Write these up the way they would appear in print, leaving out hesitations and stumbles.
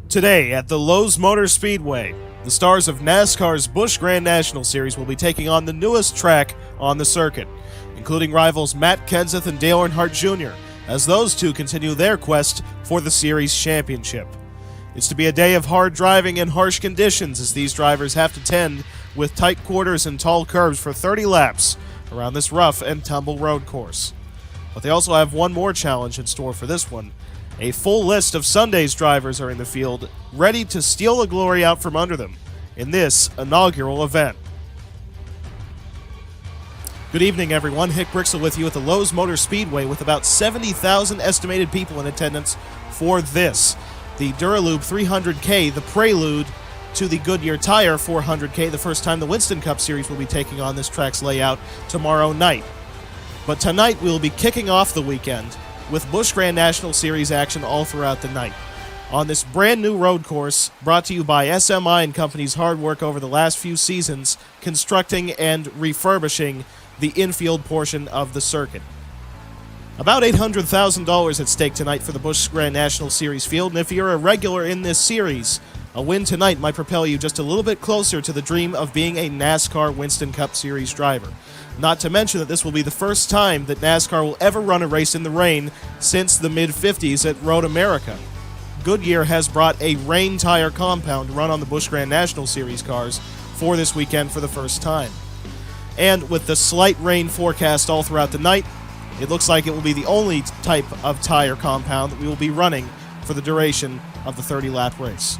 Today at the Lowe's Motor Speedway, the stars of NASCAR's Busch Grand National Series will be taking on the newest track on the circuit, including rivals Matt Kenseth and Dale Earnhardt Jr., as those two continue their quest for the series championship. It's to be a day of hard driving and harsh conditions as these drivers have to tend with tight quarters and tall curves for 30 laps around this rough and tumble road course. But they also have one more challenge in store for this one. A full list of Sunday's drivers are in the field, ready to steal the glory out from under them in this inaugural event. Good evening, everyone. Hick Brixel with you at the Lowe's Motor Speedway with about 70,000 estimated people in attendance for this, the Lube 300K, the prelude to the Goodyear Tire 400K, the first time the Winston Cup Series will be taking on this track's layout tomorrow night. But tonight we'll be kicking off the weekend with Busch Grand National Series action all throughout the night. On this brand new road course, brought to you by SMI and Company's hard work over the last few seasons, constructing and refurbishing the infield portion of the circuit. About $800,000 at stake tonight for the Busch Grand National Series field, and if you're a regular in this series, a win tonight might propel you just a little bit closer to the dream of being a NASCAR Winston Cup Series driver. Not to mention that this will be the first time that NASCAR will ever run a race in the rain since the mid-50s at Road America. Goodyear has brought a rain tire compound to run on the Busch Grand National Series cars for this weekend for the first time. And with the slight rain forecast all throughout the night, it looks like it will be the only type of tire compound that we will be running for the duration of the 30-lap race.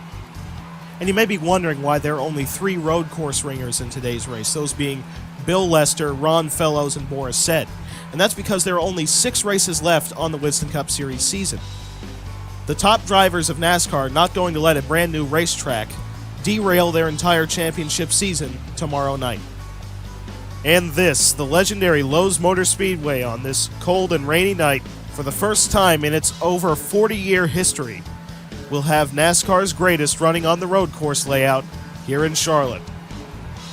And you may be wondering why there are only 3 road course ringers in today's race, those being Bill Lester, Ron Fellows, and Boris Said. And that's because there are only 6 races left on the Winston Cup Series season. The top drivers of NASCAR are not going to let a brand new racetrack derail their entire championship season tomorrow night. And this, the legendary Lowe's Motor Speedway on this cold and rainy night, for the first time in its over 40-year history, will have NASCAR's greatest running on the road course layout here in Charlotte,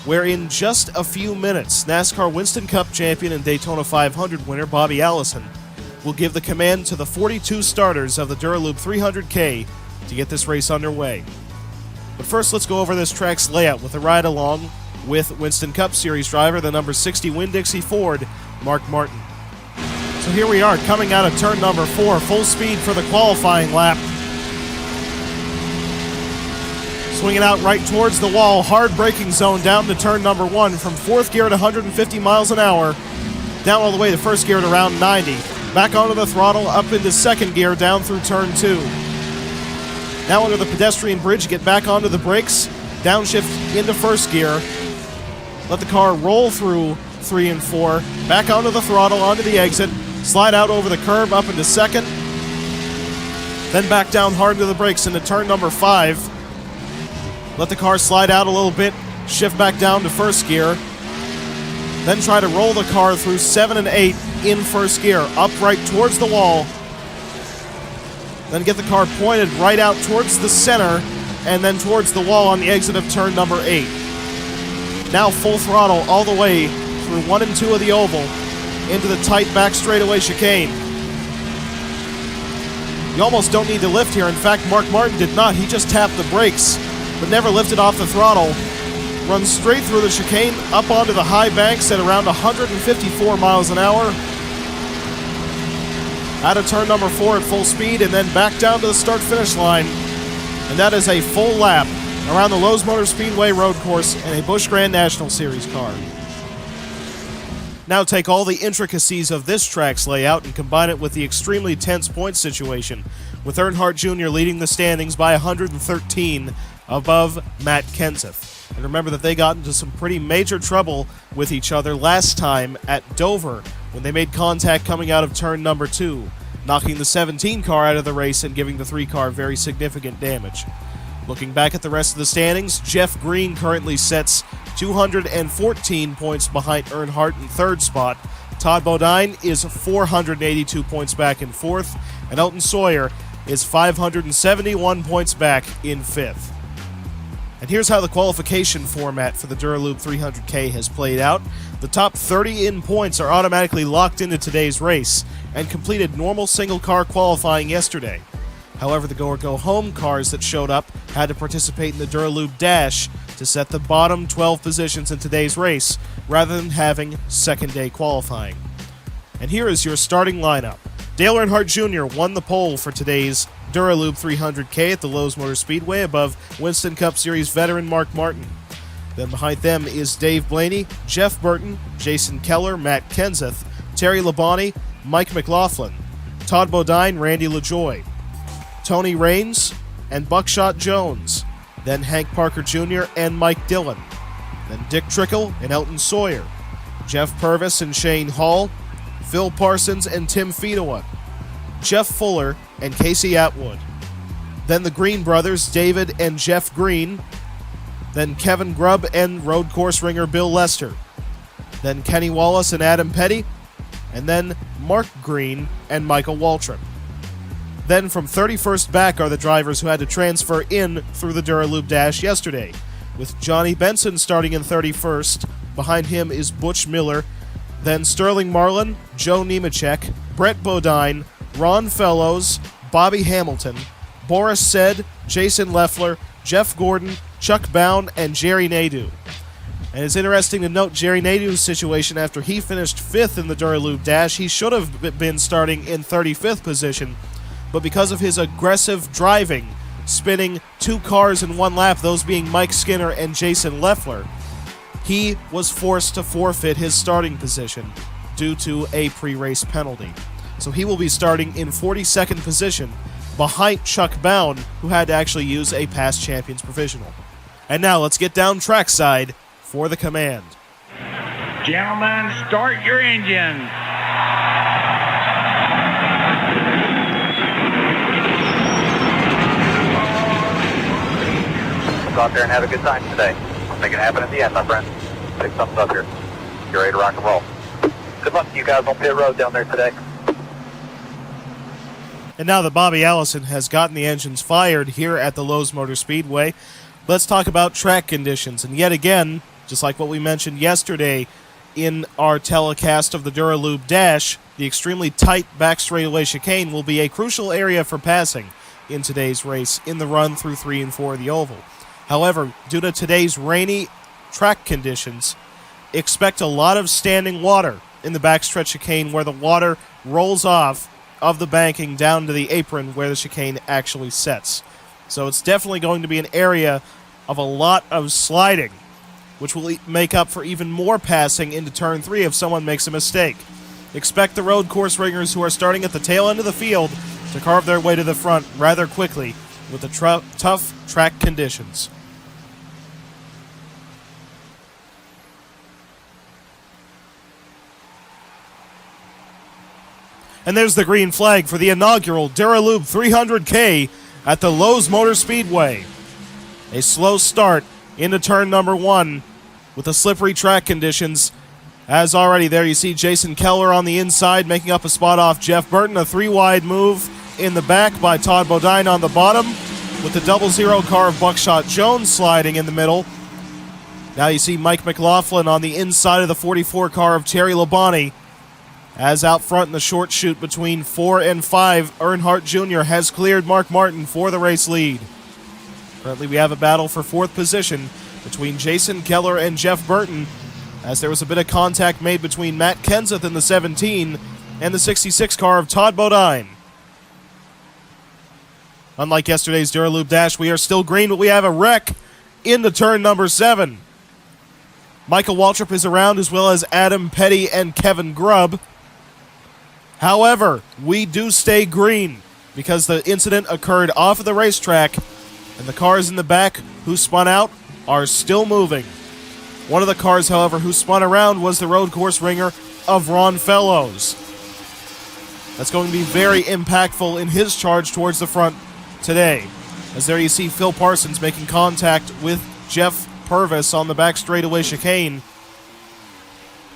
where in just a few minutes, NASCAR Winston Cup champion and Daytona 500 winner Bobby Allison will give the command to the 42 starters of the Lube 300K to get this race underway. But first, let's go over this track's layout with a ride along with Winston Cup Series driver, the number 60 Winn-Dixie Ford, Mark Martin. So here we are, coming out of turn number 4, full speed for the qualifying lap. Swinging out right towards the wall, hard braking zone down to turn number 1 from 4th gear at 150 miles an hour, down all the way to 1st gear at around 90. Back onto the throttle, up into 2nd gear, down through turn 2. Now under the pedestrian bridge, get back onto the brakes, downshift into 1st gear. Let the car roll through 3 and 4, back onto the throttle, onto the exit, slide out over the curb, up into 2nd, then back down hard to the brakes into turn number 5. Let the car slide out a little bit, shift back down to 1st gear, then try to roll the car through 7 and 8 in 1st gear, upright towards the wall, then get the car pointed right out towards the center, and then towards the wall on the exit of turn number 8. Now full throttle all the way through 1 and 2 of the oval, into the tight back straightaway chicane. You almost don't need to lift here. In fact, Mark Martin did not. He just tapped the brakes, but never lifted off the throttle. Runs straight through the chicane, up onto the high banks at around 154 miles an hour. Out of turn number 4 at full speed, and then back down to the start-finish line. And that is a full lap around the Lowe's Motor Speedway road course in a Busch Grand National Series car. Now take all the intricacies of this track's layout and combine it with the extremely tense point situation, with Earnhardt Jr. leading the standings by 113 above Matt Kenseth. And remember that they got into some pretty major trouble with each other last time at Dover when they made contact coming out of turn number 2, knocking the 17 car out of the race and giving the 3 car very significant damage. Looking back at the rest of the standings, Jeff Green currently sets 214 points behind Earnhardt in 3rd spot. Todd Bodine is 482 points back in 4th, and Elton Sawyer is 571 points back in 5th. And here's how the qualification format for the Lube 300K has played out. The top 30 in points are automatically locked into today's race and completed normal single car qualifying yesterday. However, the go-or-go-home cars that showed up had to participate in the Dura Lube Dash to set the bottom 12 positions in today's race, rather than having second-day qualifying. And here is your starting lineup. Dale Earnhardt Jr. won the pole for today's Dura Lube 300K at the Lowe's Motor Speedway above Winston Cup Series veteran Mark Martin. Then behind them is Dave Blaney, Jeff Burton, Jason Keller, Matt Kenseth, Terry Labonte, Mike McLaughlin, Todd Bodine, Randy LaJoy, Tony Raines, and Buckshot Jones. Then Hank Parker Jr. and Mike Dillon. Then Dick Trickle and Elton Sawyer, Jeff Purvis and Shane Hall, Phil Parsons and Tim Fedewa, Jeff Fuller and Casey Atwood. Then the Green brothers, David and Jeff Green. Then Kevin Grubb and road course ringer Bill Lester. Then Kenny Wallace and Adam Petty. And then Mark Green and Michael Waltrip. Then from 31st back are the drivers who had to transfer in through the Dura Lube Dash yesterday, with Johnny Benson starting in 31st. Behind him is Butch Miller. Then Sterling Marlin, Joe Nemechek, Brett Bodine, Ron Fellows, Bobby Hamilton, Boris Said, Jason Leiffer, Jeff Gordon, Chuck Bound, and Jerry Nadeau. And it's interesting to note Jerry Nadeau's situation after he finished 5th in the Dura Lube Dash. He should have been starting in 35th position, but because of his aggressive driving, spinning 2 cars in 1 lap, those being Mike Skinner and Jason Leiffer, he was forced to forfeit his starting position due to a pre-race penalty. So he will be starting in 42nd position behind Chuck Bound, who had to actually use a past champions provisional. And now let's get down trackside for the command. Gentlemen, start your engine. Go out there and have a good time today. Make it happen at the end, my friend. Big thumbs up here. You're ready to rock and roll. Good luck to you guys on pit road down there today. And now that Bobby Allison has gotten the engines fired here at the Lowe's Motor Speedway, let's talk about track conditions. And yet again, just like what we mentioned yesterday in our telecast of the Dura Lube Dash, the extremely tight back straightaway chicane will be a crucial area for passing in today's race in the run through 3 and 4 of the oval. However, due to today's rainy track conditions, expect a lot of standing water in the backstretch chicane where the water rolls off of the banking down to the apron where the chicane actually sets. So it's definitely going to be an area of a lot of sliding, which will make up for even more passing into turn 3 if someone makes a mistake. Expect the road course ringers who are starting at the tail end of the field to carve their way to the front rather quickly with the tough track conditions. And there's the green flag for the inaugural Dura Lube 300K at the Lowe's Motor Speedway. A slow start into turn number 1 with the slippery track conditions. As already there, you see Jason Keller on the inside making up a spot off Jeff Burton. A 3-wide move in the back by Todd Bodine on the bottom, with the 00 car of Buckshot Jones sliding in the middle. Now you see Mike McLaughlin on the inside of the 44 car of Terry Labonte. As out front in the short chute between 4 and 5, Earnhardt Jr. has cleared Mark Martin for the race lead. Currently we have a battle for 4th position between Jason Keller and Jeff Burton, as there was a bit of contact made between Matt Kenseth in the 17 and the 66 car of Todd Bodine. Unlike yesterday's Dura Lube Dash, we are still green, but we have a wreck into turn number 7. Michael Waltrip is around, as well as Adam Petty and Kevin Grubb. However, we do stay green because the incident occurred off of the racetrack, and the cars in the back who spun out are still moving. One of the cars, however, who spun around was the road course ringer of Ron Fellows. That's going to be very impactful in his charge towards the front today. As there you see Phil Parsons making contact with Jeff Purvis on the back straightaway chicane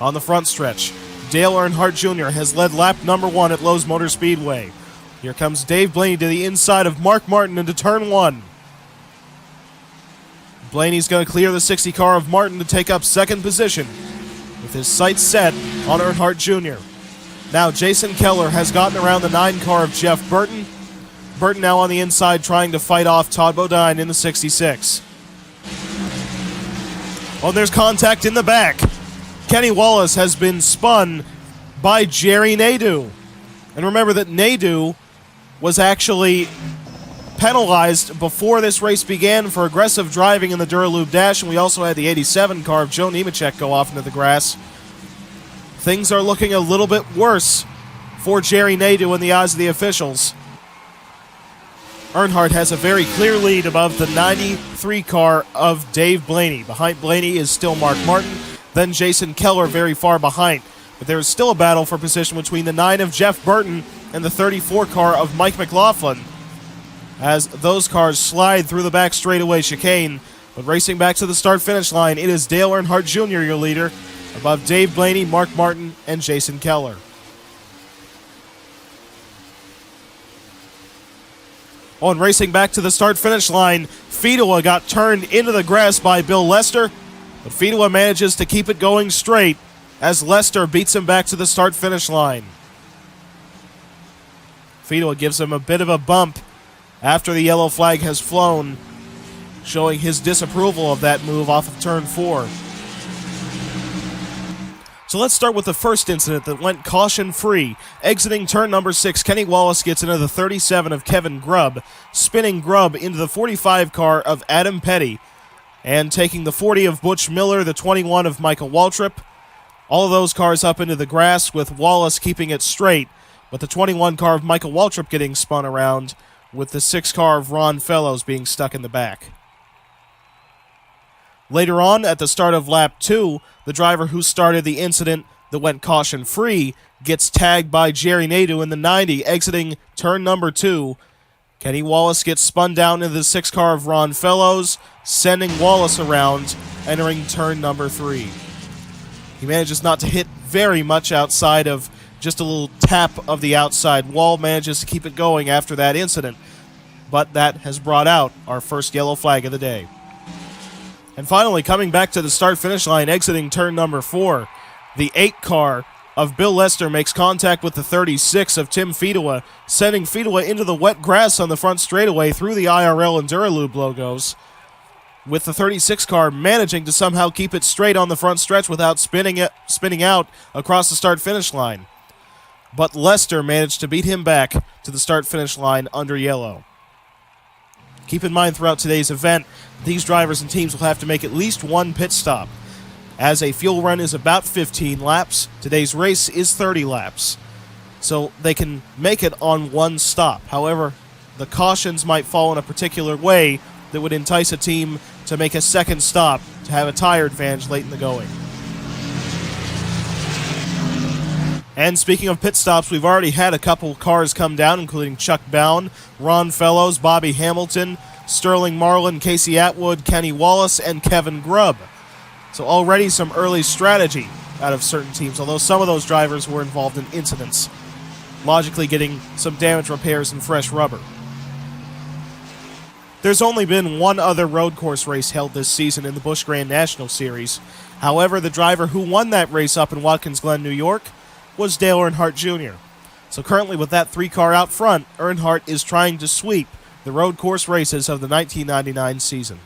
on the front stretch. Dale Earnhardt Jr. has led lap number 1 at Lowe's Motor Speedway. Here comes Dave Blaney to the inside of Mark Martin into turn 1. Blaney's going to clear the 60 car of Martin to take up 2nd position with his sights set on Earnhardt Jr. Now Jason Keller has gotten around the 9 car of Jeff Burton. Burton now on the inside trying to fight off Todd Bodine in the 66. Oh, there's contact in the back. Kenny Wallace has been spun by Jerry Nadeau. And remember that Nadeau was actually penalized before this race began for aggressive driving in the Dura Lube Dash, and we also had the 87 car of Joe Nemechek go off into the grass. Things are looking a little bit worse for Jerry Nadeau in the eyes of the officials. Earnhardt has a very clear lead above the 93 car of Dave Blaney. Behind Blaney is still Mark Martin, then Jason Keller very far behind. But there is still a battle for position between the 9 of Jeff Burton and the 34 car of Mike McLaughlin, as those cars slide through the back straightaway chicane. But racing back to the start-finish line, it is Dale Earnhardt Jr., your leader, above Dave Blaney, Mark Martin, and Jason Keller. Oh, and racing back to the start-finish line, Fedewa got turned into the grass by Bill Lester, but Fedewa manages to keep it going straight as Lester beats him back to the start-finish line. Fedewa gives him a bit of a bump after the yellow flag has flown, showing his disapproval of that move off of turn 4. So let's start with the first incident that went caution-free. Exiting turn number 6, Kenny Wallace gets into the 37 of Kevin Grubb, spinning Grubb into the 45 car of Adam Petty, and taking the 40 of Butch Miller, the 21 of Michael Waltrip. All of those cars up into the grass, with Wallace keeping it straight, but the 21 car of Michael Waltrip getting spun around, with the 6 car of Ron Fellows being stuck in the back. Later on, at the start of lap 2, the driver who started the incident that went caution-free gets tagged by Jerry Nadeau in the 90, exiting turn number 2. Kenny Wallace gets spun down into the 6 car of Ron Fellows, sending Wallace around, entering turn number 3. He manages not to hit very much outside of just a little tap of the outside wall, manages to keep it going after that incident, but that has brought out our first yellow flag of the day. And finally, coming back to the start-finish line, exiting turn number 4, the 8 car of Bill Lester makes contact with the 36 of Tim Fedewa, sending Fedewa into the wet grass on the front straightaway through the IRL and Duralube logos, with the 36 car managing to somehow keep it straight on the front stretch without spinning out across the start-finish line. But Lester managed to beat him back to the start-finish line under yellow. Keep in mind throughout today's event, these drivers and teams will have to make at least one pit stop. As a fuel run is about 15 laps, today's race is 30 laps. So they can make it on one stop. However, the cautions might fall in a particular way that would entice a team to make a second stop to have a tire advantage late in the going. And speaking of pit stops, we've already had a couple cars come down, including Chuck Bown, Ron Fellows, Bobby Hamilton, Sterling Marlin, Casey Atwood, Kenny Wallace, and Kevin Grubb. So already some early strategy out of certain teams, although some of those drivers were involved in incidents, logically getting some damage repairs and fresh rubber. There's only been one other road course race held this season in the Busch Grand National Series. However, the driver who won that race up in Watkins Glen, New York, was Dale Earnhardt Jr. So currently with that 3 car out front, Earnhardt is trying to sweep the road course races of the 1999 season.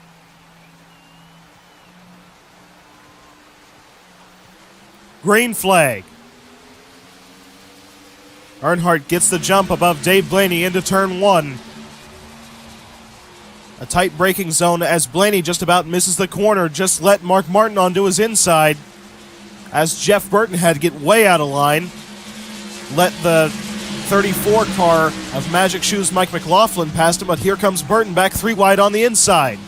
Green flag. Earnhardt gets the jump above Dave Blaney into turn 1. A tight braking zone as Blaney just about misses the corner, just let Mark Martin onto his inside, as Jeff Burton had to get way out of line. Let the 34 car of Magic Shoes Mike McLaughlin past him, but here comes Burton back 3 wide on the inside.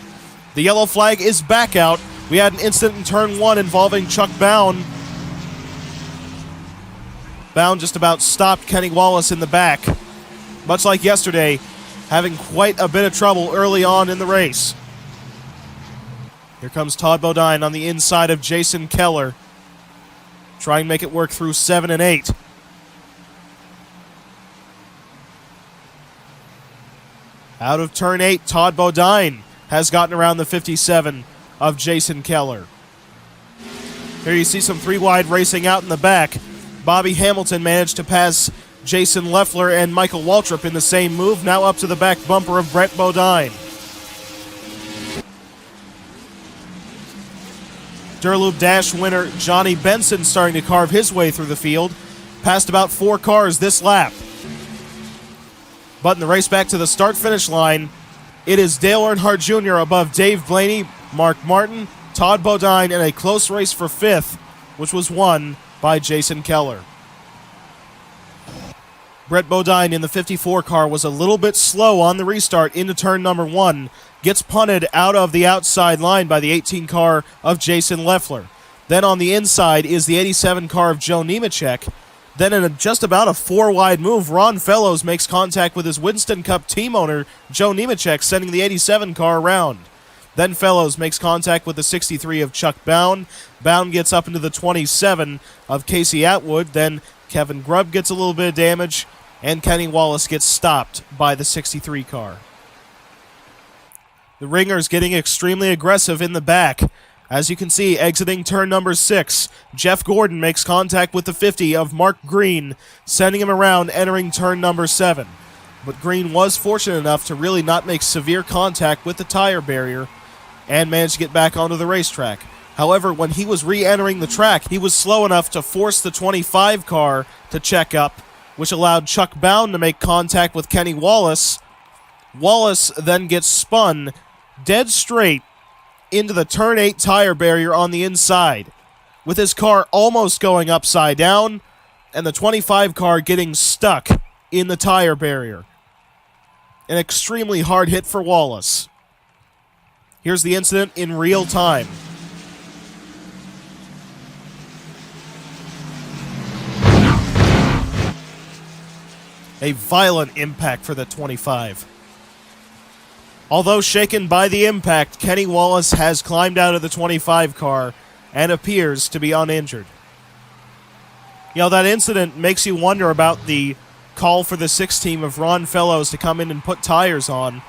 The yellow flag is back out. We had an incident in turn 1 involving Chuck Bown. Bown just about stopped Kenny Wallace in the back. Much like yesterday, having quite a bit of trouble early on in the race. Here comes Todd Bodine on the inside of Jason Keller, trying to make it work through 7 and 8. Out of turn 8, Todd Bodine has gotten around the 57 of Jason Keller. Here you see some 3 wide racing out in the back. Bobby Hamilton managed to pass Jason Leiffer and Michael Waltrip in the same move, now up to the back bumper of Brett Bodine. Duralube Dash winner Johnny Benson starting to carve his way through the field, passed about 4 cars this lap. But in the race back to the start-finish line, it is Dale Earnhardt Jr. above Dave Blaney, Mark Martin, Todd Bodine in a close race for 5th, which was won by Jason Keller. Brett Bodine in the 54 car was a little bit slow on the restart into turn number 1, gets punted out of the outside line by the 18 car of Jason Leiffer. Then on the inside is the 87 car of Joe Nemechek. Then in just about a 4-wide move, Ron Fellows makes contact with his Winston Cup team owner, Joe Nemechek, sending the 87 car around. Then Fellows makes contact with the 63 of Chuck Bound. Bound gets up into the 27 of Casey Atwood. Then Kevin Grubb gets a little bit of damage, and Kenny Wallace gets stopped by the 63 car. The Ringers getting extremely aggressive in the back. As you can see, exiting turn number 6, Jeff Gordon makes contact with the 50 of Mark Green, sending him around entering turn number 7. But Green was fortunate enough to really not make severe contact with the tire barrier and managed to get back onto the racetrack. However, when he was re-entering the track, he was slow enough to force the 25 car to check up, which allowed Chuck Bound to make contact with Kenny Wallace. Wallace then gets spun dead straight into the turn 8 tire barrier on the inside, with his car almost going upside down and the 25 car getting stuck in the tire barrier. An extremely hard hit for Wallace. Here's the incident in real time. A violent impact for the 25. Although shaken by the impact, Kenny Wallace has climbed out of the 25 car and appears to be uninjured. You know, that incident makes you wonder about the call for the 6 team of Ron Fellows to come in and put tires on,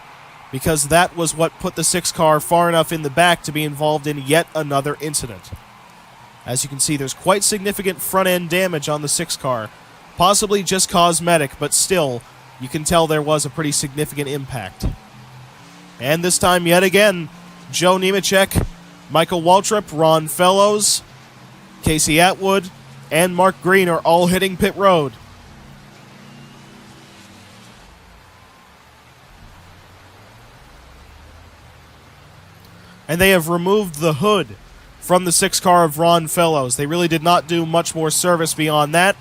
because that was what put the 6 car far enough in the back to be involved in yet another incident. As you can see, there's quite significant front-end damage on the 6 car. Possibly just cosmetic, but still, you can tell there was a pretty significant impact. And this time, yet again, Joe Nemechek, Michael Waltrip, Ron Fellows, Casey Atwood, and Mark Green are all hitting pit road. And they have removed the hood from the 6 car of Ron Fellows. They really did not do much more service beyond that.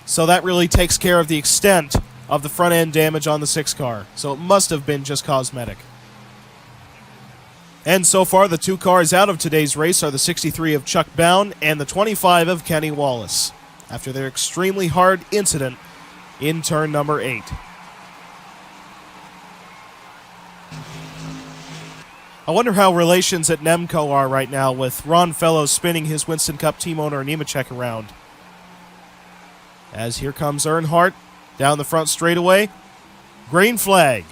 So that really takes care of the extent of the front-end damage on the 6 car. So it must have been just cosmetic. And so far, the 2 cars out of today's race are the 63 of Chuck Bound and the 25 of Kenny Wallace, after their extremely hard incident in turn number 8. I wonder how relations at Nemco are right now, with Ron Fellows spinning his Winston Cup team owner Nemechek around. As here comes Earnhardt down the front straightaway. Green flag.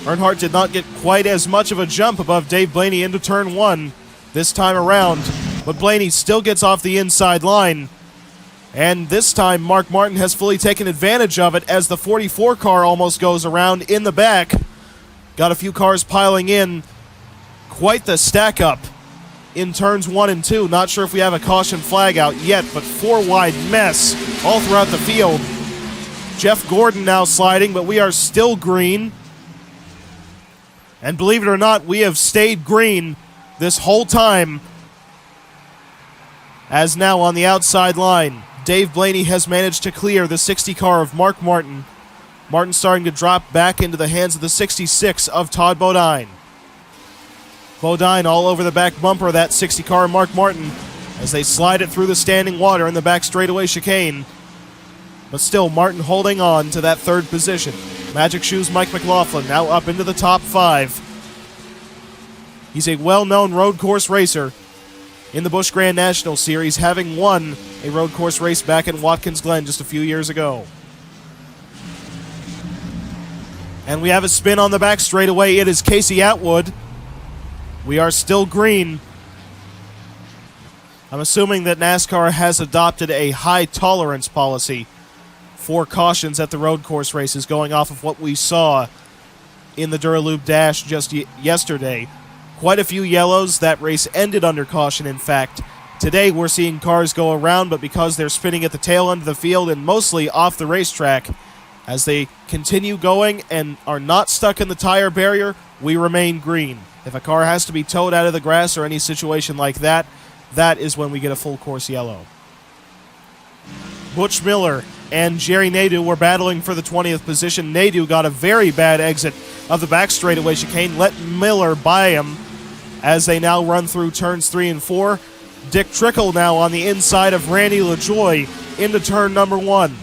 Earnhardt did not get quite as much of a jump above Dave Blaney into turn 1 this time around, but Blaney still gets off the inside line. And this time, Mark Martin has fully taken advantage of it as the 44 car almost goes around in the back. Got a few cars piling in. Quite the stack up in turns 1 and 2. Not sure if we have a caution flag out yet, but 4-wide mess all throughout the field. Jeff Gordon now sliding, but we are still green. And believe it or not, we have stayed green this whole time. As now on the outside line, Dave Blaney has managed to clear the 60 car of Mark Martin. Martin starting to drop back into the hands of the 66 of Todd Bodine. Bodine all over the back bumper of that 60 car of Mark Martin as they slide it through the standing water in the back straightaway chicane. But still, Martin holding on to that 3rd position. Magic Shoes Mike McLaughlin now up into the top 5. He's a well-known road course racer in the Busch Grand National Series, having won a road course race back in Watkins Glen just a few years ago. And we have a spin on the back straightaway. It is Casey Atwood. We are still green. I'm assuming that NASCAR has adopted a high tolerance policy for cautions at the road course races, going off of what we saw in the Dura Lube Dash just yesterday. Quite a few yellows. That race ended under caution, in fact. Today we're seeing cars go around, but because they're spinning at the tail end of the field and mostly off the racetrack, as they continue going and are not stuck in the tire barrier, we remain green. If a car has to be towed out of the grass or any situation like that, that is when we get a full course yellow. Butch Miller and Jerry Nadeau were battling for the 20th position. Nadeau got a very bad exit of the back straightaway chicane, let Miller by him as they now run through turns 3 and 4. Dick Trickle now on the inside of Randy LaJoie into turn number 1.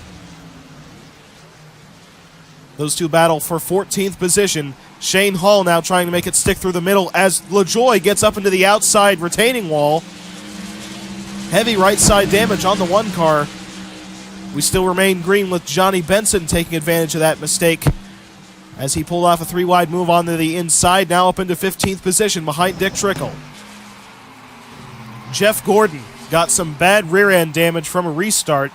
Those two battle for 14th position. Shane Hall now trying to make it stick through the middle as LaJoie gets up into the outside retaining wall. Heavy right side damage on the one car. We still remain green with Johnny Benson taking advantage of that mistake as he pulled off a 3-wide move onto the inside, now up into 15th position behind Dick Trickle. Jeff Gordon got some bad rear end damage from a restart.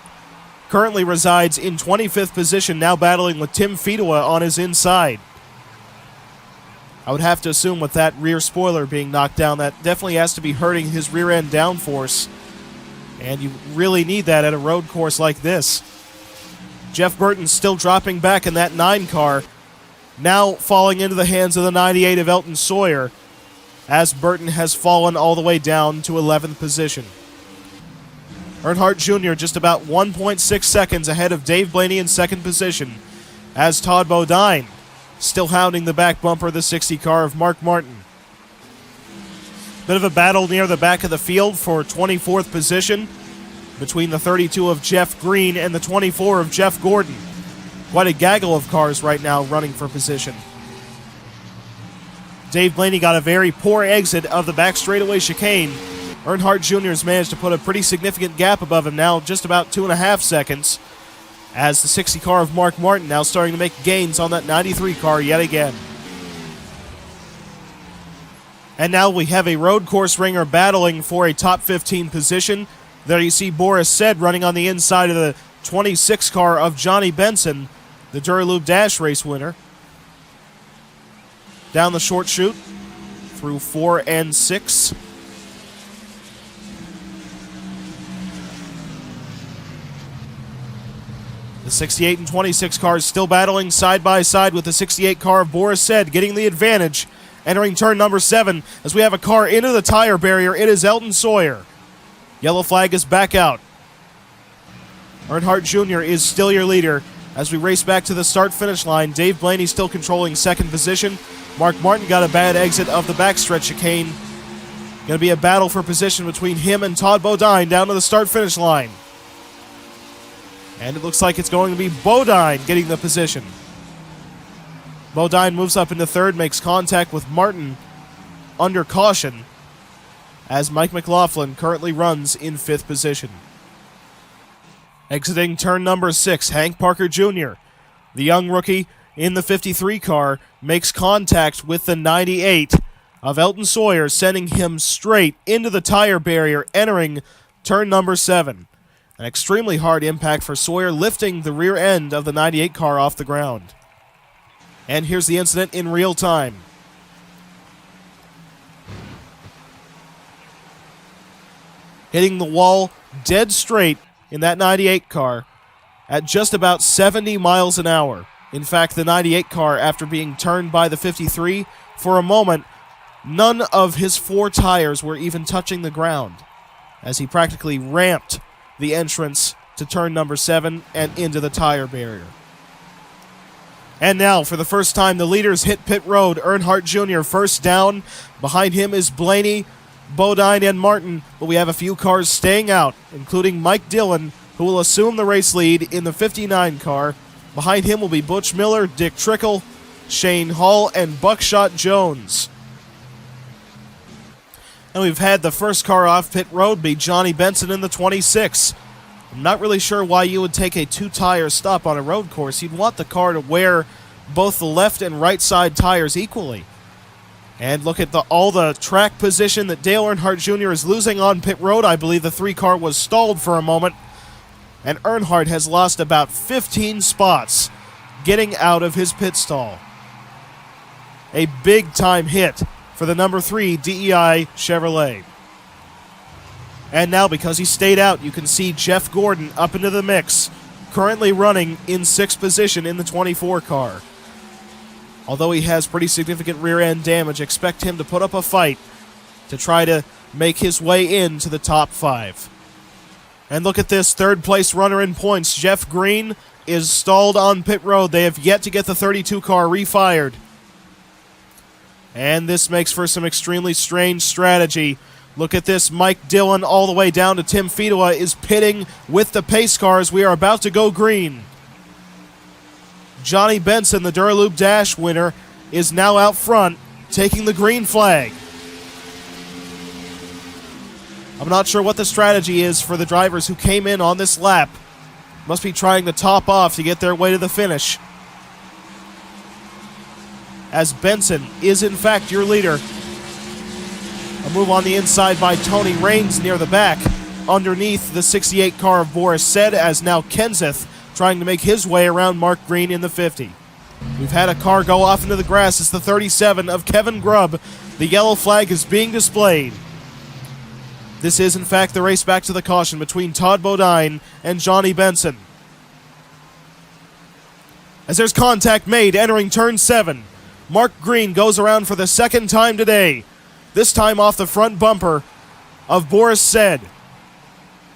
Currently resides in 25th position, now battling with Tim Fedewa on his inside. I would have to assume with that rear spoiler being knocked down, that definitely has to be hurting his rear end downforce. And you really need that at a road course like this. Jeff Burton still dropping back in that 9 car, now falling into the hands of the 98 of Elton Sawyer, as Burton has fallen all the way down to 11th position. Earnhardt Jr. just about 1.6 seconds ahead of Dave Blaney in 2nd position, as Todd Bodine still hounding the back bumper of the 60 car of Mark Martin. Bit of a battle near the back of the field for 24th position between the 32 of Jeff Green and the 24 of Jeff Gordon. Quite a gaggle of cars right now running for position. Dave Blaney got a very poor exit of the back straightaway chicane. Earnhardt Jr. has managed to put a pretty significant gap above him now, just about 2.5 seconds, as the 60 car of Mark Martin now starting to make gains on that 93 car yet again. And now we have a road course ringer battling for a top 15 position. There you see Boris Said running on the inside of the 26 car of Johnny Benson, the Dura Lube Dash race winner. Down the short chute through 4 and 6. The 68 and 26 cars still battling side by side with the 68 car of Boris Said getting the advantage. Entering turn number 7 as we have a car into the tire barrier. It is Elton Sawyer. Yellow flag is back out. Earnhardt Jr. is still your leader as we race back to the start-finish line. Dave Blaney still controlling 2nd position. Mark Martin got a bad exit of the backstretch chicane. Going to be a battle for position between him and Todd Bodine down to the start-finish line. And it looks like it's going to be Bodine getting the position. Bodine moves up into 3rd, makes contact with Martin under caution, as Mike McLaughlin currently runs in 5th position. Exiting turn number 6, Hank Parker Jr., the young rookie in the 53 car, makes contact with the 98 of Elton Sawyer, sending him straight into the tire barrier, entering turn number 7. An extremely hard impact for Sawyer, lifting the rear end of the 98 car off the ground. And here's the incident in real time. Hitting the wall dead straight in that 98 car at just about 70 miles an hour. In fact, the 98 car, after being turned by the 53, for a moment, none of his 4 tires were even touching the ground, as he practically ramped the entrance to turn number 7 and into the tire barrier. And now, for the first time, the leaders hit pit road. Earnhardt Jr. first down. Behind him is Blaney, Bodine, and Martin. But we have a few cars staying out, including Mike Dillon, who will assume the race lead in the 59 car. Behind him will be Butch Miller, Dick Trickle, Shane Hall, and Buckshot Jones. And we've had the first car off pit road be Johnny Benson in the 26. I'm not really sure why you would take a 2-tire stop on a road course. You'd want the car to wear both the left and right side tires equally. And look at all the track position that Dale Earnhardt Jr. is losing on pit road. I believe the 3-car was stalled for a moment. And Earnhardt has lost about 15 spots getting out of his pit stall. A big-time hit for the number 3 DEI Chevrolet. And now, because he stayed out, you can see Jeff Gordon up into the mix, currently running in 6th position in the 24 car. Although he has pretty significant rear-end damage, expect him to put up a fight to try to make his way into the top 5. And look at this, 3rd-place runner in points. Jeff Green is stalled on pit road. They have yet to get the 32 car refired. And this makes for some extremely strange strategy. Look at this, Mike Dillon all the way down to Tim Fedewa is pitting with the pace cars. We are about to go green. Johnny Benson, the Duralube Dash winner, is now out front, taking the green flag. I'm not sure what the strategy is for the drivers who came in on this lap. Must be trying to top off to get their way to the finish. As Benson is in fact your leader. A move on the inside by Tony Raines near the back, underneath the 68 car of Boris Said, as now Kenseth trying to make his way around Mark Green in the 50. We've had a car go off into the grass. It's the 37 of Kevin Grubb. The yellow flag is being displayed. This is, in fact, the race back to the caution between Todd Bodine and Johnny Benson. As there's contact made entering turn 7, Mark Green goes around for the 2nd time today. This time off the front bumper of Boris Said.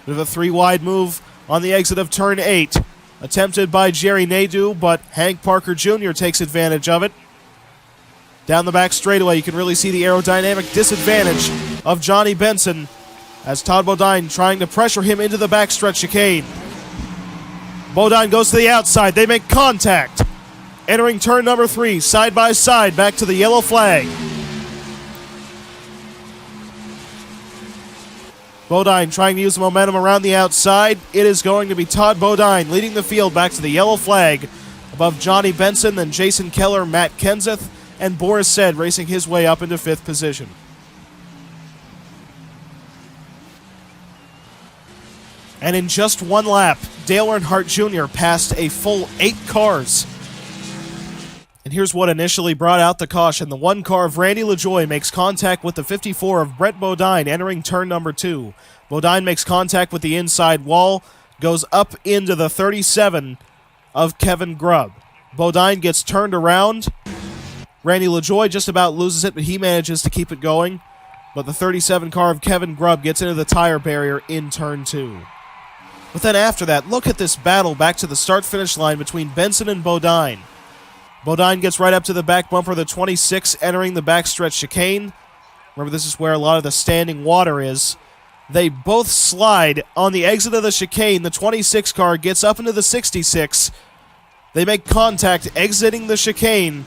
With a 3-wide move on the exit of turn 8. Attempted by Jerry Nadeau, but Hank Parker Jr. takes advantage of it. Down the back straightaway, you can really see the aerodynamic disadvantage of Johnny Benson as Todd Bodine trying to pressure him into the backstretch chicane. Bodine goes to the outside. They make contact. Entering turn number 3, side by side, back to the yellow flag. Bodine trying to use the momentum around the outside. It is going to be Todd Bodine leading the field back to the yellow flag above Johnny Benson, then Jason Keller, Matt Kenseth, and Boris Said racing his way up into 5th position. And in just one lap, Dale Earnhardt Jr. passed a full 8 cars. And here's what initially brought out the caution. The 1 car of Randy LaJoie makes contact with the 54 of Brett Bodine entering turn number 2. Bodine makes contact with the inside wall, goes up into the 37 of Kevin Grubb. Bodine gets turned around. Randy LaJoie just about loses it, but he manages to keep it going. But the 37 car of Kevin Grubb gets into the tire barrier in turn 2. But then after that, look at this battle back to the start-finish line between Benson and Bodine. Bodine gets right up to the back bumper of the 26 entering the backstretch chicane. Remember, this is where a lot of the standing water is. They both slide on the exit of the chicane. The 26 car gets up into the 66. They make contact exiting the chicane,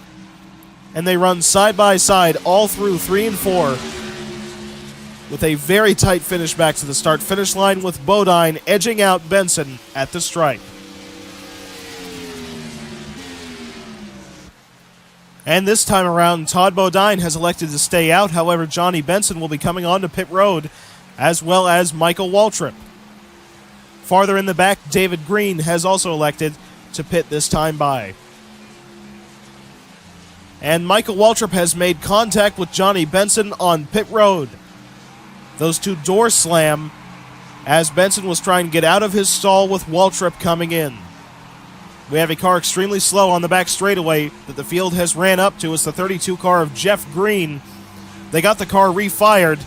and they run side by side all through 3 and 4 with a very tight finish back to the start-finish line with Bodine edging out Benson at the stripe. And this time around, Todd Bodine has elected to stay out. However, Johnny Benson will be coming onto pit road, as well as Michael Waltrip. Farther in the back, David Green has also elected to pit this time by. And Michael Waltrip has made contact with Johnny Benson on pit road. Those 2 doors slam as Benson was trying to get out of his stall with Waltrip coming in. We have a car extremely slow on the back straightaway that the field has ran up to. It's the 32 car of Jeff Green. They got the car refired,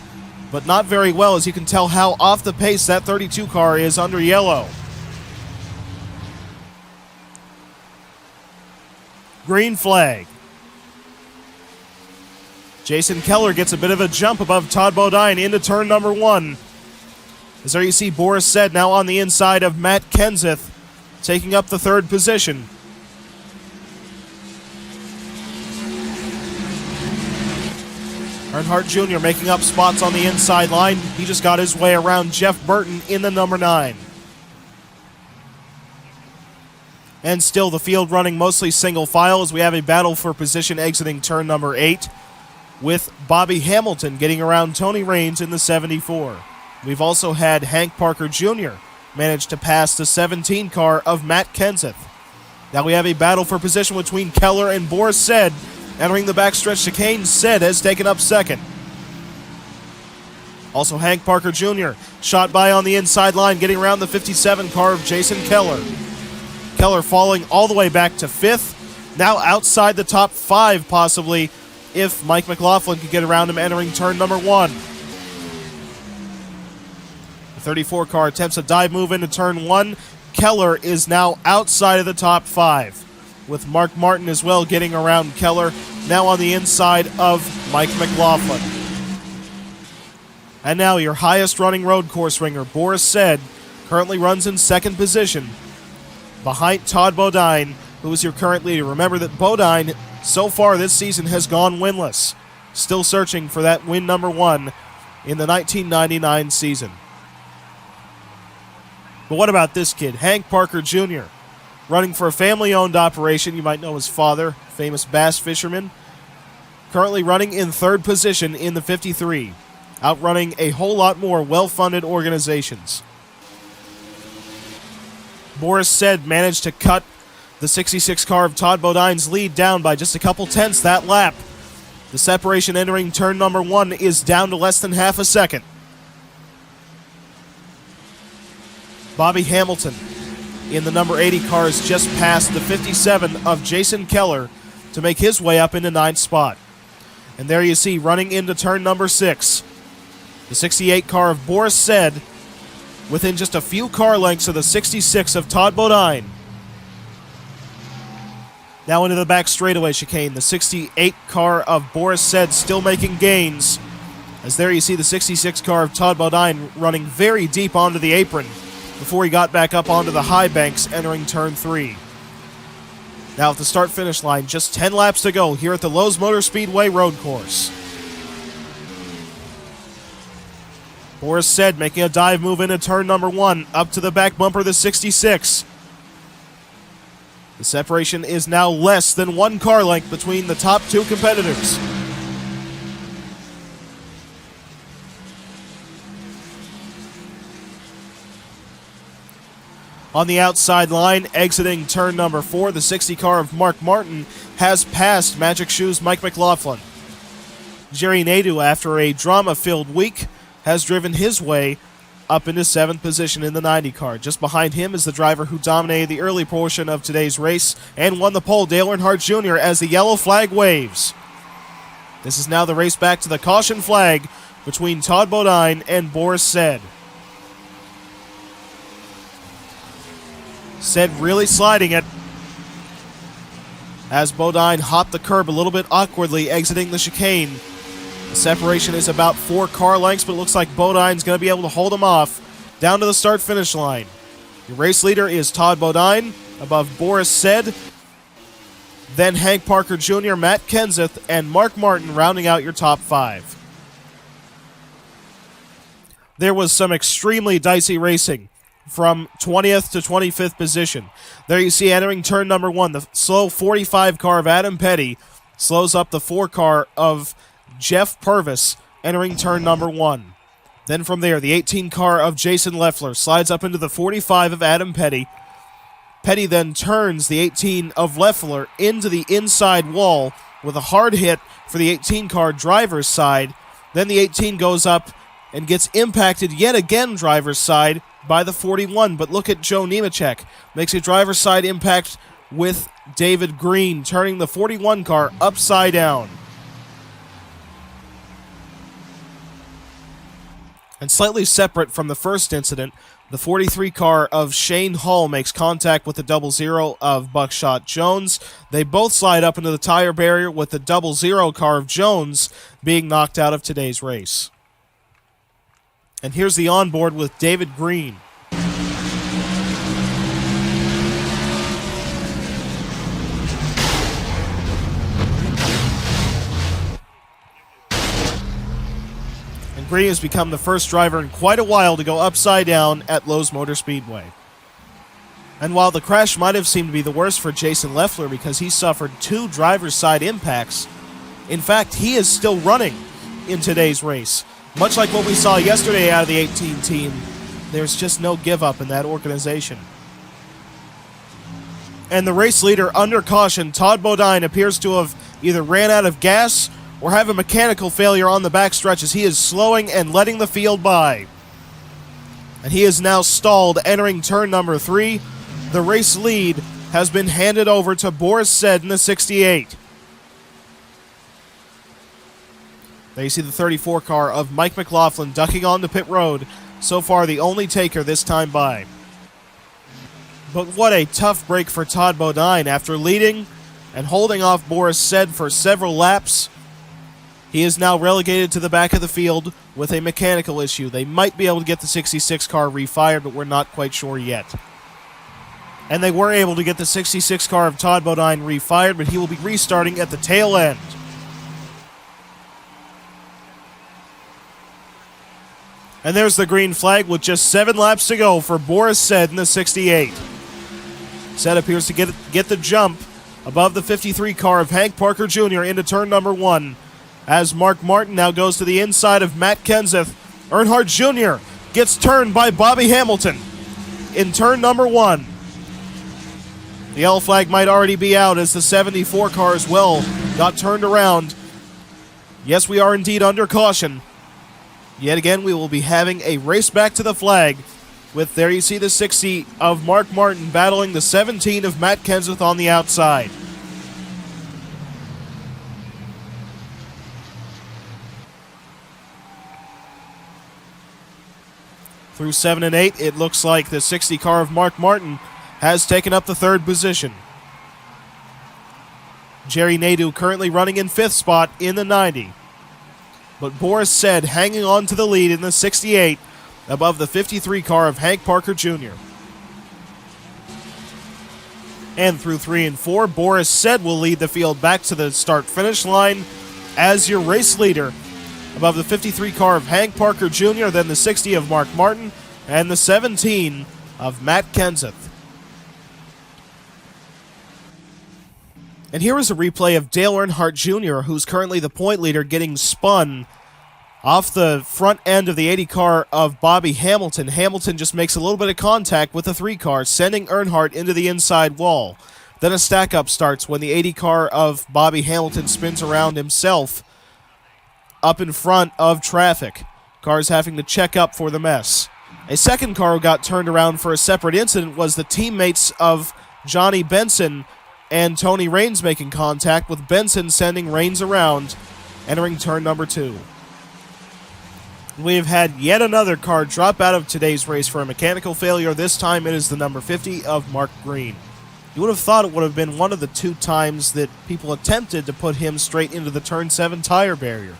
but not very well, as you can tell how off the pace that 32 car is under yellow. Green flag. Jason Keller gets a bit of a jump above Todd Bodine into turn number 1. As there you see Boris Said now on the inside of Matt Kenseth, taking up the 3rd position. Earnhardt Jr. making up spots on the inside line. He just got his way around Jeff Burton in the number 9. And still the field running mostly single file as we have a battle for position exiting turn number 8. with Bobby Hamilton getting around Tony Raines in the 74. We've also had Hank Parker Jr. manage to pass the 17 car of Matt Kenseth. Now we have a battle for position between Keller and Boris Said. Entering the backstretch chicane, Said has taken up second. Also Hank Parker Jr. shot by on the inside line, getting around the 57 car of Jason Keller. Keller falling all the way back to fifth, now outside the top 5 possibly, if Mike McLaughlin could get around him entering turn number 1. The 34 car attempts a dive move into turn 1. Keller is now outside of the top 5, with Mark Martin as well getting around Keller, now on the inside of Mike McLaughlin. And now your highest running road course ringer, Boris Said, currently runs in second position behind Todd Bodine, who is your current leader. Remember that Bodine, so far this season, has gone winless, still searching for that win number 1 in the 1999 season. But what about this kid, Hank Parker Jr., running for a family-owned operation. You might know his father, famous bass fisherman. Currently running in third position in the 53, outrunning a whole lot more well-funded organizations. Boris Said managed to cut the 66 car of Todd Bodine's lead down by just a couple tenths that lap. The separation entering turn number 1 is down to less than half a second. Bobby Hamilton in the number 80 car has just passed the 57 of Jason Keller to make his way up into 9th spot. And there you see, running into turn number 6, the 68 car of Boris Said, within just a few car lengths of the 66 of Todd Bodine. Now into the back straightaway chicane, the 68 car of Boris Said still making gains. As there you see the 66 car of Todd Bodine running very deep onto the apron before he got back up onto the high banks entering turn 3. Now at the start-finish line, just 10 laps to go here at the Lowe's Motor Speedway road course. Boris Said making a dive move into turn number 1, up to the back bumper of the 66. The separation is now less than 1 car length between the top 2 competitors. On the outside line, exiting turn number 4, the 60 car of Mark Martin has passed Magic Shoes Mike McLaughlin. Jerry Nadeau, after a drama-filled week, has driven his way up into 7th position in the 90 car. Just behind him is the driver who dominated the early portion of today's race and won the pole, Dale Earnhardt Jr., as the yellow flag waves. This is now the race back to the caution flag between Todd Bodine and Boris Said. Said really sliding it as Bodine hopped the curb a little bit awkwardly, exiting the chicane. The separation is about 4 car lengths, but it looks like Bodine's going to be able to hold him off down to the start-finish line. Your race leader is Todd Bodine, above Boris Said, then Hank Parker Jr., Matt Kenseth, and Mark Martin rounding out your top 5. There was some extremely dicey racing from 20th to 25th position. There you see, entering turn number 1, the slow 45 car of Adam Petty slows up the 4 car of Jeff Purvis entering turn number 1. Then from there, the 18 car of Jason Leiffer slides up into the 45 of Adam Petty. Petty then turns the 18 of Leiffer into the inside wall with a hard hit for the 18 car driver's side. Then the 18 goes up and gets impacted yet again driver's side by the 41, but look at Joe Nemechek. Makes a driver's side impact with David Green, turning the 41 car upside down. And slightly separate from the first incident, the 43 car of Shane Hall makes contact with the 00 of Buckshot Jones. They both slide up into the tire barrier, with the 00 car of Jones being knocked out of today's race. And here's the onboard with David Green. And Green has become the first driver in quite a while to go upside down at Lowe's Motor Speedway. And while the crash might have seemed to be the worst for Jason Leiffer because he suffered 2 driver's side impacts, In fact, he is still running in today's race. Much like what we saw yesterday out of the 18 team, there's just no give up in that organization. And the race leader under caution, Todd Bodine, appears to have either ran out of gas or have a mechanical failure on the backstretch as he is slowing and letting the field by. And he is now stalled entering turn number 3. The race lead has been handed over to Boris Said in the 68. There you see the 34 car of Mike McLaughlin ducking onto pit road. So far the only taker this time by. But what a tough break for Todd Bodine. After leading and holding off Boris Said for several laps, he is now relegated to the back of the field with a mechanical issue. They might be able to get the 66 car refired, but we're not quite sure yet. And they were able to get the 66 car of Todd Bodine refired, but he will be restarting at the tail end. And there's the green flag with just 7 laps to go for Boris Said in the 68. Said appears to get the jump above the 53 car of Hank Parker Jr. into turn number 1. As Mark Martin now goes to the inside of Matt Kenseth. Earnhardt Jr. gets turned by Bobby Hamilton in turn number 1. The yellow flag might already be out as the 74 car as well got turned around. Yes, we are indeed under caution. Yet again, we will be having a race back to the flag with, there you see the 60 of Mark Martin battling the 17 of Matt Kenseth on the outside. Through 7 and 8, it looks like the 60 car of Mark Martin has taken up the 3rd position. Jerry Nadeau currently running in 5th spot in the 90. But Boris Said hanging on to the lead in the 68 above the 53 car of Hank Parker Jr. And through 3 and 4, Boris Said will lead the field back to the start-finish line as your race leader above the 53 car of Hank Parker Jr., then the 60 of Mark Martin, and the 17 of Matt Kenseth. And here is a replay of Dale Earnhardt Jr., who's currently the point leader, getting spun off the front end of the 80 car of Bobby Hamilton. Hamilton just makes a little bit of contact with the 3 car, sending Earnhardt into the inside wall. Then a stack-up starts when the 80 car of Bobby Hamilton spins around himself up in front of traffic. Cars having to check up for the mess. A second car who got turned around for a separate incident was the teammates of Johnny Benson and Tony Raines making contact, with Benson sending Raines around, entering turn number 2. We have had yet another car drop out of today's race for a mechanical failure. This time it is the number 50 of Mark Green. You would have thought it would have been one of the 2 times that people attempted to put him straight into the turn 7 tire barrier.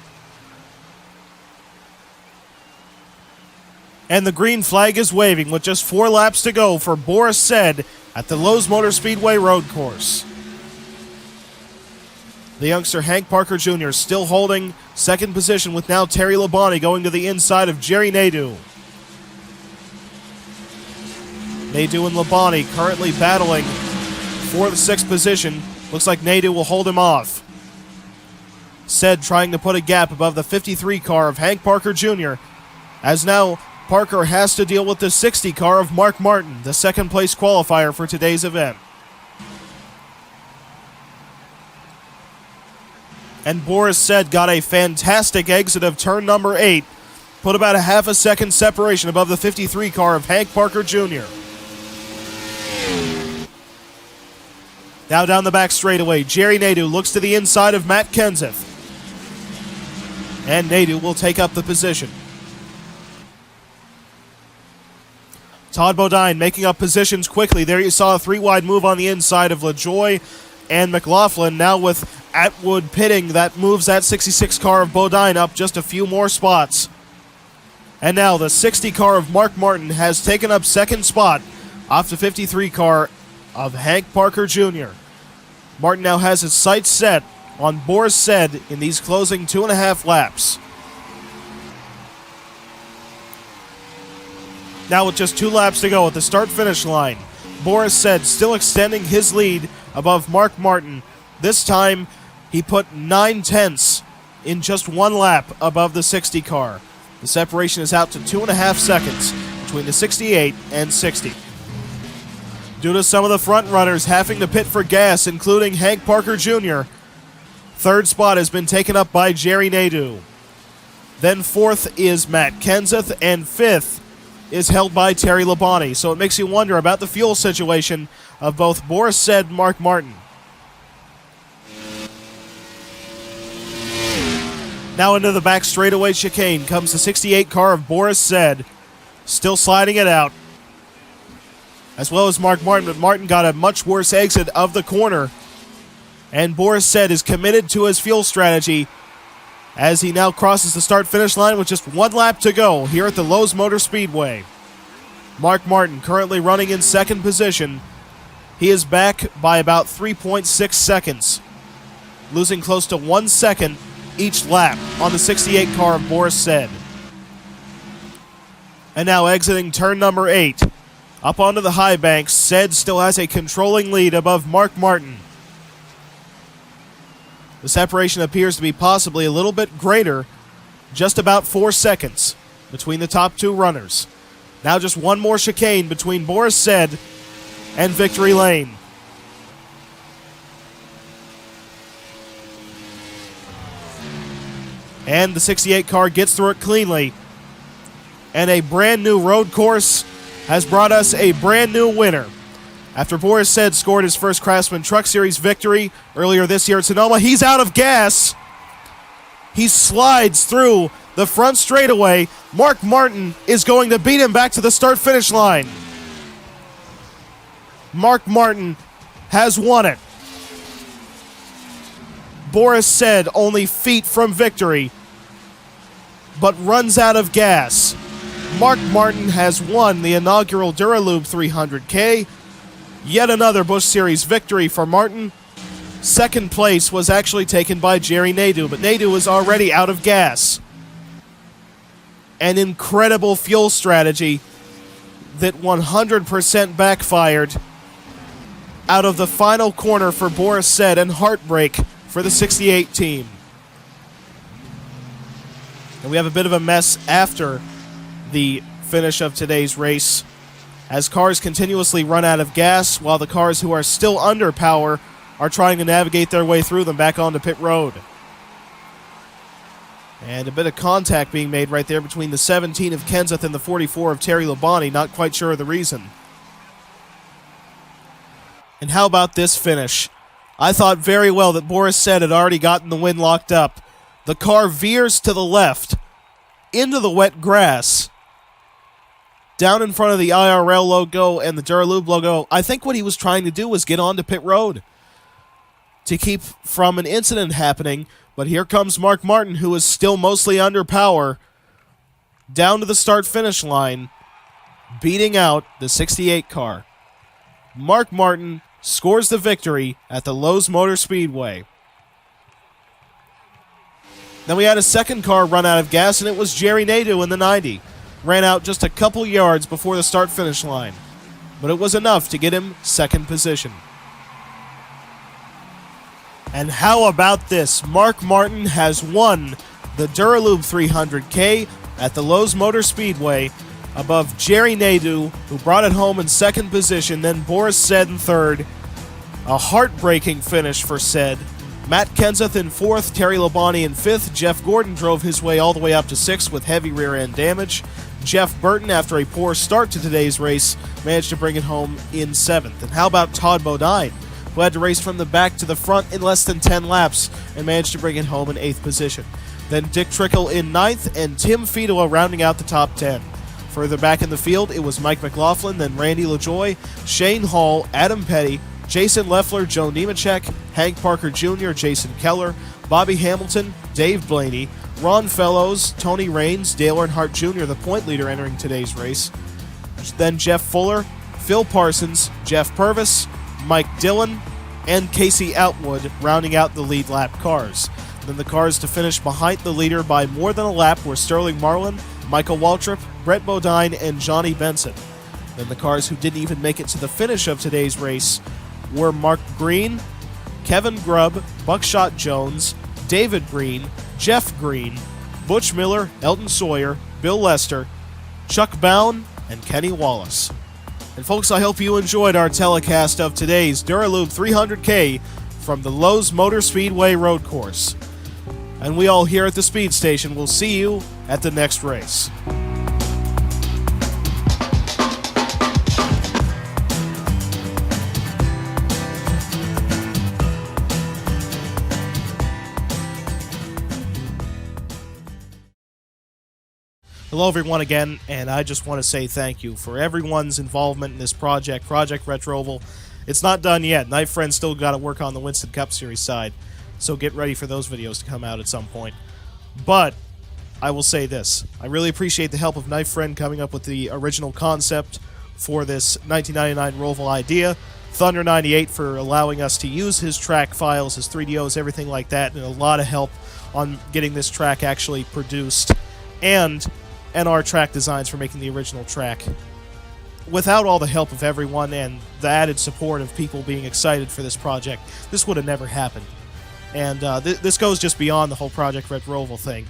And the green flag is waving with just 4 laps to go for Boris Said at the Lowe's Motor Speedway road course. The youngster Hank Parker Jr. still holding 2nd position, with now Terry Labonte going to the inside of Jerry Nadeau. Nadeau and Labonte currently battling for the 6th position. Looks like Nadeau will hold him off. Said trying to put a gap above the 53 car of Hank Parker Jr. as now Parker has to deal with the 60 car of Mark Martin, the 2nd place qualifier for today's event. And Boris Said got a fantastic exit of turn number 8, put about a half a second separation above the 53 car of Hank Parker Jr. Now down the back straightaway, Jerry Nadeau looks to the inside of Matt Kenseth. And Nadeau will take up the position. Todd Bodine making up positions quickly. There you saw a 3-wide move on the inside of LaJoie and McLaughlin. Now with Atwood pitting, that moves that 66 car of Bodine up just a few more spots. And now the 60 car of Mark Martin has taken up 2nd spot off the 53 car of Hank Parker Jr. Martin now has his sights set on Boris Said in these closing 2.5 laps. Now with just 2 laps to go at the start-finish line, Boris Said still extending his lead above Mark Martin. This time He put 9/10 in just one lap above the 60 car. The separation is out to 2.5 seconds between the 68 and 60. Due to some of the front runners having to pit for gas, including Hank Parker Jr., third spot has been taken up by Jerry Nadeau. Then fourth is Matt Kenseth, and fifth is held by Terry Labonte. So it makes you wonder about the fuel situation of both Boris Said and Mark Martin. Now into the back straightaway chicane comes the 68 car of Boris Said, still sliding it out, as well as Mark Martin, but Martin got a much worse exit of the corner, and Boris Said is committed to his fuel strategy as he now crosses the start-finish line with just one lap to go here at the Lowe's Motor Speedway. Mark Martin currently running in second position. He is back by about 3.6 seconds, losing close to 1 second each lap on the 68 car of Boris Said. And now exiting turn number 8. Up onto the high banks, Said still has a controlling lead above Mark Martin. The separation appears to be possibly a little bit greater, just about 4 seconds between the top two runners. Now just one more chicane between Boris Said and Victory Lane. And the 68 car gets through it cleanly. And a brand new road course has brought us a brand new winner. After Boris Said scored his first Craftsman Truck Series victory earlier this year at Sonoma, he's out of gas. He slides through the front straightaway. Mark Martin is going to beat him back to the start-finish line. Mark Martin has won it. Boris Said only feet from victory, but runs out of gas. Mark Martin has won the inaugural Dura Lube 300K. Yet another Busch Series victory for Martin. Second place was actually taken by Jerry Nadeau, but Nadeau was already out of gas. An incredible fuel strategy that 100% backfired out of the final corner for Boris Said, and heartbreak for the 68 team. And we have a bit of a mess after the finish of today's race, as cars continuously run out of gas while the cars who are still under power are trying to navigate their way through them back onto pit road. And a bit of contact being made right there between the 17 of Kenseth and the 44 of Terry Labonte, not quite sure of the reason. And how about this finish? I thought very well that Boris Said had already gotten the win locked up. The car veers to the left into the wet grass, down in front of the IRL logo and the Dura Lube logo. I think what he was trying to do was get onto pit road to keep from an incident happening. But here comes Mark Martin, who is still mostly under power, down to the start-finish line, beating out the 68 car. Mark Martin scores the victory at the Lowe's Motor Speedway. Then we had a second car run out of gas, and it was Jerry Nadeau in the 90. Ran out just a couple yards before the start-finish line, but it was enough to get him second position. And how about this? Mark Martin has won the Dura Lube 300K at the Lowe's Motor Speedway above Jerry Nadeau, who brought it home in second position, then Boris Said in third. A heartbreaking finish for Said. Matt Kenseth in fourth, Terry Labonte in fifth. Jeff Gordon drove his way all the way up to sixth with heavy rear-end damage. Jeff Burton, after a poor start to today's race, managed to bring it home in seventh. And how about Todd Bodine, who had to race from the back to the front in less than 10 laps and managed to bring it home in eighth position. Then Dick Trickle in ninth, and Tim Fedowa rounding out the top 10. Further back in the field, it was Mike McLaughlin, then Randy LaJoy, Shane Hall, Adam Petty, Jason Leiffer, Joe Nemechek, Hank Parker Jr., Jason Keller, Bobby Hamilton, Dave Blaney, Ron Fellows, Tony Raines, Dale Earnhardt Jr., the point leader entering today's race. Then Jeff Fuller, Phil Parsons, Jeff Purvis, Mike Dillon, and Casey Outwood rounding out the lead lap cars. Then the cars to finish behind the leader by more than a lap were Sterling Marlin, Michael Waltrip, Brett Bodine, and Johnny Benson. Then the cars who didn't even make it to the finish of today's race were Mark Green, Kevin Grubb, Buckshot Jones, David Green, Jeff Green, Butch Miller, Elton Sawyer, Bill Lester, Chuck Bown, and Kenny Wallace. And folks, I hope you enjoyed our telecast of today's Duralube 300K from the Lowe's Motor Speedway Road Course. And we all here at the speed station will see you at the next race. Hello everyone again, and I just want to say thank you for everyone's involvement in this project, Project Retroval. It's not done yet. Knife Friend's still got to work on the Winston Cup Series side, so get ready for those videos to come out at some point. But I will say this. I really appreciate the help of Knife Friend coming up with the original concept for this 1999 Roval idea. Thunder98 for allowing us to use his track files, his 3DOs, everything like that, and a lot of help on getting this track actually produced. And NRTrackDesigns for making the original track. Without all the help of everyone and the added support of people being excited for this project, this would have never happened. And this goes just beyond the whole Project Red Roval thing.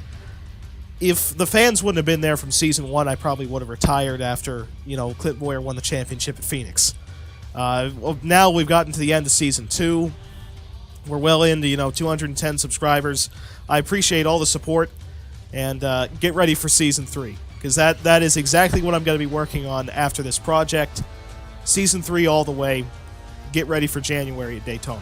If the fans wouldn't have been there from Season 1, I probably would have retired after, Clint Boyer won the championship at Phoenix. Well, now we've gotten to the end of Season 2. We're well into, 210 subscribers. I appreciate all the support. And get ready for Season 3, because that is exactly what I'm going to be working on after this project. Season 3 all the way. Get ready for January at Daytona.